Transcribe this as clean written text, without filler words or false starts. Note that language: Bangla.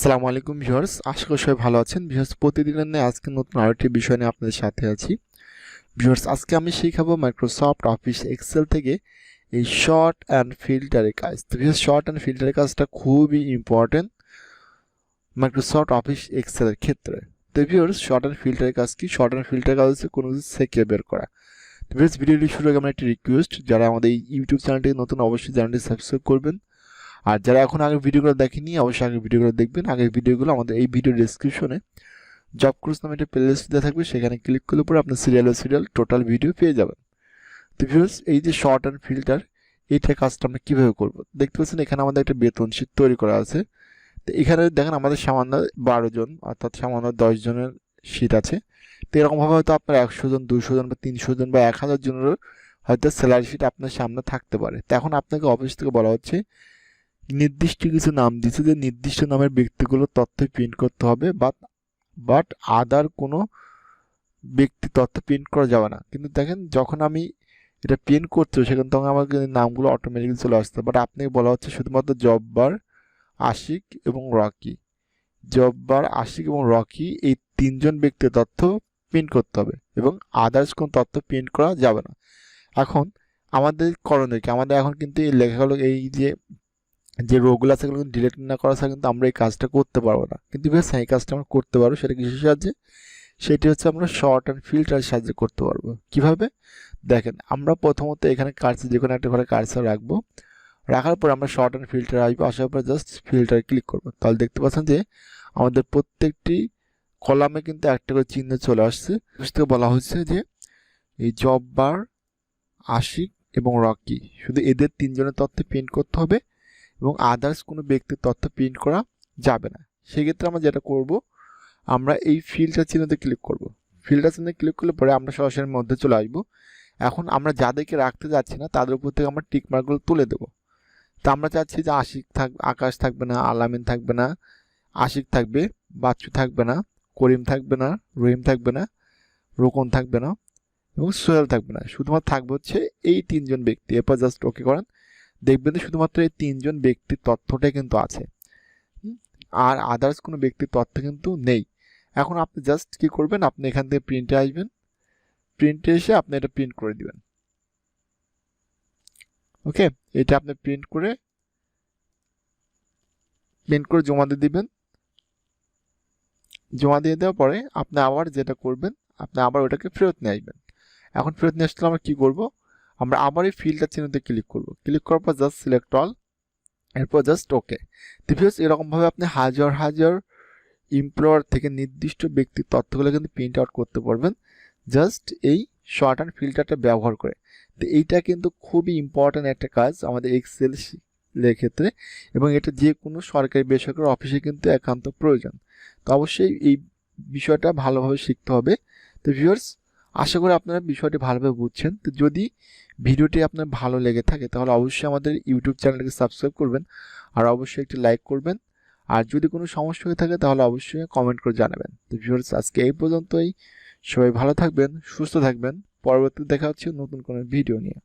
আসসালামু আলাইকুম ভিউয়ার্স, আশা করি সবাই ভালো আছেন। ভিউয়ার্স, প্রতিদিনের ন্যায় আজকে নতুন আরেকটি বিষয় নিয়ে আপনাদের সাথে আছি। ভিউয়ার্স, আজকে আমি শিখাবো মাইক্রোসফট অফিস এক্সেল থেকে এই শর্ট অ্যান্ড ফিল্টারের কাজ। তো ভিউয়ার্স, শর্ট অ্যান্ড ফিল্টারের কাজটা খুবই ইম্পর্টেন্ট মাইক্রোসফট অফিস এক্সেলের ক্ষেত্রে। তো ভিউয়ার্স, শর্ট অ্যান্ড ফিল্টারের কাজ কি? শর্ট অ্যান্ড ফিল্টারের কাজ হচ্ছে কোনো কিছু সেকে বের করা। তো ভিউয়ার্স, ভিডিওটি শুরু আগে আমার একটি রিকোয়েস্ট, যারা আমাদের এই ইউটিউব চ্যানেলটি নতুন অবশ্যই চ্যানেলটি সাবস্ক্রাইব করবেন। আর যারা এখন আগের ভিডিওগুলো দেখেনি অবশ্যই আগের ভিডিওগুলো দেখবেন। আগের ভিডিওগুলো আমাদের এই ভিডিও ডেসক্রিপশনে জব কোর্স নামে একটা প্লেলিস্ট দেওয়া থাকবে, সেখানে ক্লিক করলে পরে আপনার সিরিয়াল টোটাল ভিডিও পেয়ে যাবেন। তো ভিউয়ার্স, এই যে শর্ট অ্যান্ড ফিল্টার, এইটা কাজটা আমরা কীভাবে করব? দেখতে পাচ্ছেন এখানে আমাদের একটা বেতন শীট তৈরি করা আছে। তো এখানে দেখেন আমাদের সামান্য 12 জন অর্থাৎ সামান্য 10 জনের শীট আছে। তো এরকমভাবে হয়তো আপনার 100 জন, 200 জন বা 300 জন বা 1000 জনের হয়তো স্যালারি শীট আপনার সামনে থাকতে পারে। তো এখন আপনাকে অফিস থেকে বলা হচ্ছে নির্দিষ্ট কিছু নাম দিচ্ছে যে নির্দিষ্ট নামের ব্যক্তিগুলোর তথ্য প্রিন্ট করতে হবে, বাট আদার কোনো ব্যক্তি তথ্য প্রিন্ট করা যাবে না। কিন্তু দেখেন যখন আমি এটা প্রিন্ট করছি সেখানে তখন আমার নামগুলো অটোমেটিক্যালি চলে আসছে, বাট আপনাকে বলা হচ্ছে শুধুমাত্র জব্বার, আশিক এবং রকি। জব্বার, আশিক এবং রকি এই তিনজন ব্যক্তির তথ্য প্রিন্ট করতে হবে এবং আদার্স কোনো তথ্য প্রিন্ট করা যাবে না। এখন আমাদের করণীয় কি? আমাদের এখন কিন্তু এই লেখাগুলো এই যে রোগুলো আছে সেগুলো ডিলিট না করা ছাড়া কিন্তু আমরা এই কাজটা করতে পারবো না। কিন্তু বেশ এই কাজটা আমরা করতে পারবো, সেটা কিসের সাহায্যে? সেটি হচ্ছে আমরা শর্ট অ্যান্ড ফিল্টারের সাহায্যে করতে পারবো। কিভাবে? দেখেন, আমরা প্রথমত এখানে কার্সর যে কোনো একটা ঘরে কার্সর রাখবো। রাখার পর আমরা শর্ট অ্যান্ড ফিল্টার আসবো, আসার পর জাস্ট ফিল্টারে ক্লিক করবো। তাহলে দেখতে পাচ্ছেন যে আমাদের প্রত্যেকটি কলামে কিন্তু একটা করে চিহ্ন চলে আসছে। বুঝতে বলা হচ্ছে যে এই জব্বার, আশিক এবং রকি শুধু এদের তিনজনের তথ্য প্রিন্ট করতে হবে এবং আদার্স কোনো ব্যক্তির তথ্য প্রিন্ট করা যাবে না। সেক্ষেত্রে আমরা যেটা করব, আমরা এই ফিল্টার চিহ্নতে ক্লিক করব। ফিল্টার চিহ্নে ক্লিক করলে পরে আমরা সরাসরি মধ্যে চলে আসবো। এখন আমরা যাদেরকে রাখতে যাচ্ছি না তাদের উপর থেকে আমরা টিক মার্কগুলো তুলে দেবো। তা আমরা চাচ্ছি যে আকাশ থাকবে না, আলামিন থাকবে না, আশিক থাকবে, বাচ্চু থাকবে না, করিম থাকবে না, রহিম থাকবে না, রোকন থাকবে না এবং সোহেল থাকবে না। শুধুমাত্র থাকবে হচ্ছে এই তিনজন ব্যক্তি। এরপর জাস্ট ওকে করেন, দেখবেন যে শুধুমাত্র এই তিনজন ব্যক্তির তথ্যটাই কিন্তু আছে, আর আদার্স কোনো ব্যক্তির তথ্য কিন্তু নেই। এখন আপনি জাস্ট কি করবেন, আপনি এখান থেকে প্রিন্টে আসবেন, প্রিন্টে এসে আপনি এটা প্রিন্ট করে দিবেন। ওকে, এটা আপনি প্রিন্ট করে জমা দিয়ে দিবেন। জমা দিয়ে দেওয়ার পরে আপনি আবার যেটা করবেন, আপনি আবার ওটাকে ফেরত নিয়ে আসবেন। এখন ফেরত নিয়ে আসলে আমরা কি করব, আমরা আবার এই ফিল্টার চিহ্নতে ক্লিক করব। ক্লিক করার পর জাস্ট সিলেক্ট অল, এরপর জাস্ট ওকে। ভিউয়ার্স, এরকমভাবে আপনি হাজার হাজার এমপ্লয়ার থেকে নির্দিষ্ট ব্যক্তির তথ্যগুলো কিন্তু প্রিন্ট আউট করতে পারবেন জাস্ট এই শর্ট অ্যান্ড ফিল্টারটা ব্যবহার করে। তো এইটা কিন্তু খুবই ইম্পর্ট্যান্ট একটা কাজ আমাদের এক্সেল এর ক্ষেত্রে, এবং এটা যে কোনো সরকারি বেসরকারি অফিসে কিন্তু একান্ত প্রয়োজন। তো অবশ্যই এই বিষয়টা ভালোভাবে শিখতে হবে। তো ভিউয়ার্স, আশা করি আপনারা বিষয়টি ভালোভাবে বুঝছেন। তো যদি ভিডিওটি আপনার ভালো লেগে থাকে তাহলে অবশ্যই আমাদের ইউটিউব চ্যানেলটিকে সাবস্ক্রাইব করবেন আর অবশ্যই একটি লাইক করবেন। আর যদি কোনো সমস্যা হয়ে থাকে তাহলে অবশ্যই কমেন্ট করে জানাবেন। তো ভিউয়ার্স, আজকে এই পর্যন্তই। সবাই ভালো থাকবেন, সুস্থ থাকবেন। পরবর্তীতে দেখা হচ্ছে নতুন কোনো ভিডিও নিয়ে।